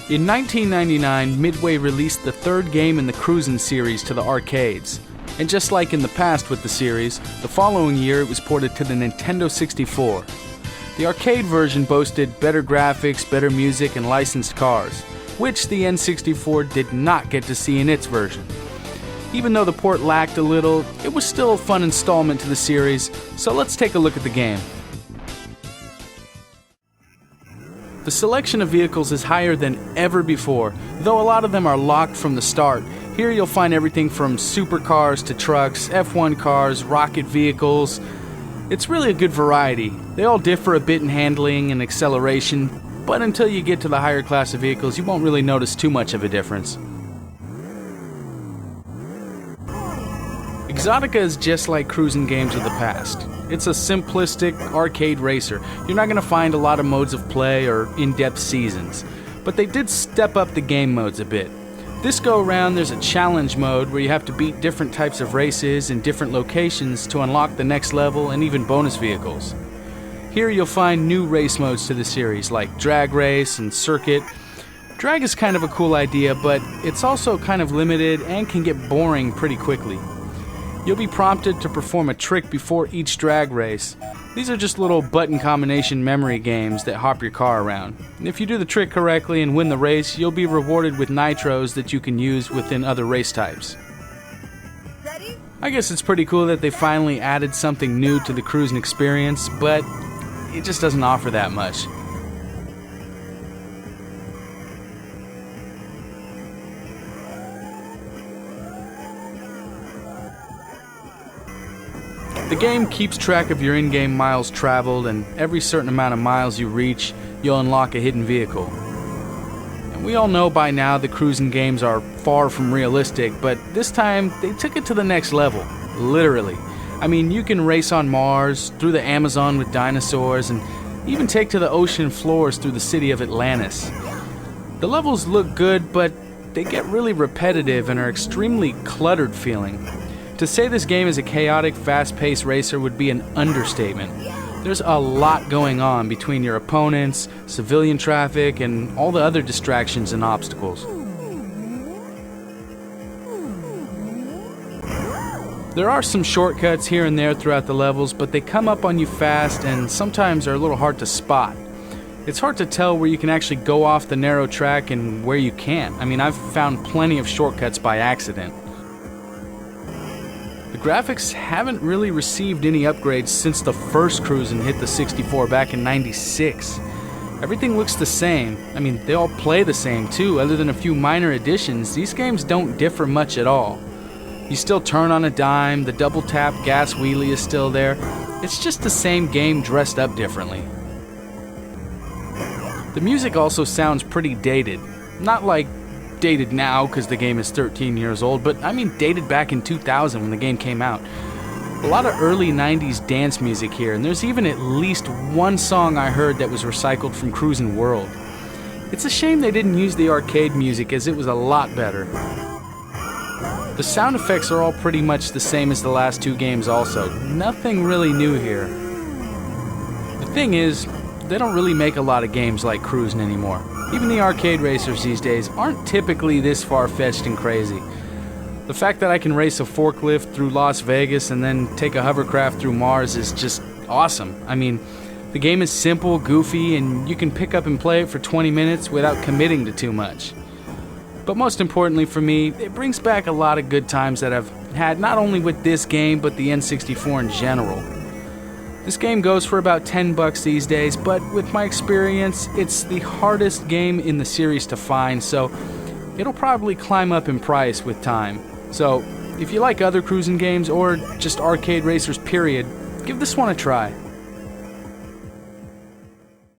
In 1999, Midway released the third game in the Cruis'n series to the arcades. And just like in the past with the series, the following year it was ported to the Nintendo 64. The arcade version boasted better graphics, better music, and licensed cars, which the N64 did not get to see in its version. Even though the port lacked a little, it was still a fun installment to the series, so let's take a look at the game. The selection of vehicles is higher than ever before, though a lot of them are locked from the start. Here you'll find everything from supercars to trucks, F1 cars, rocket vehicles. It's really a good variety. They all differ a bit in handling and acceleration, but until you get to the higher class of vehicles, you won't really notice too much of a difference. Exotica is just like Cruis'n games of the past. It's a simplistic arcade racer. You're not going to find a lot of modes of play or in-depth seasons, but they did step up the game modes a bit. This go around there's a challenge mode where you have to beat different types of races in different locations to unlock the next level and even bonus vehicles. Here you'll find new race modes to the series like drag race and circuit. Drag is kind of a cool idea, but it's also kind of limited and can get boring pretty quickly. You'll be prompted to perform a trick before each drag race. These are just little button combination memory games that hop your car around. And if you do the trick correctly and win the race, you'll be rewarded with nitros that you can use within other race types. I guess it's pretty cool that they finally added something new to the Cruis'n experience, but it just doesn't offer that much. The game keeps track of your in-game miles traveled, and every certain amount of miles you reach, you'll unlock a hidden vehicle. And we all know by now the Cruis'n games are far from realistic, but this time they took it to the next level, literally. I mean, you can race on Mars, through the Amazon with dinosaurs, and even take to the ocean floors through the city of Atlantis. The levels look good, but they get really repetitive and are extremely cluttered feeling. To say this game is a chaotic, fast-paced racer would be an understatement. There's a lot going on between your opponents, civilian traffic, and all the other distractions and obstacles. There are some shortcuts here and there throughout the levels, but they come up on you fast and sometimes are a little hard to spot. It's hard to tell where you can actually go off the narrow track and where you can't. I mean, I've found plenty of shortcuts by accident. The graphics haven't really received any upgrades since the first Cruis'n hit the 64 back in '96. Everything looks the same. I mean, they all play the same too. Other than a few minor additions, these games don't differ much at all. You still turn on a dime, the double tap gas wheelie is still there. It's just the same game dressed up differently. The music also sounds pretty dated. Not like dated now because the game is 13 years old, but I mean dated back in 2000 when the game came out. A lot of early 90s dance music here, and there's even at least one song I heard that was recycled from Cruis'n World. It's a shame they didn't use the arcade music as it was a lot better. The sound effects are all pretty much the same as the last two games also. Nothing really new here. The thing is, they don't really make a lot of games like Cruis'n anymore. Even the arcade racers these days aren't typically this far-fetched and crazy. The fact that I can race a forklift through Las Vegas and then take a hovercraft through Mars is just awesome. I mean, the game is simple, goofy, and you can pick up and play it for 20 minutes without committing to too much. But most importantly for me, it brings back a lot of good times that I've had not only with this game, but the N64 in general. This game goes for about $10 these days, but with my experience, it's the hardest game in the series to find, so it'll probably climb up in price with time. So, if you like other Cruis'n games or just arcade racers period, give this one a try.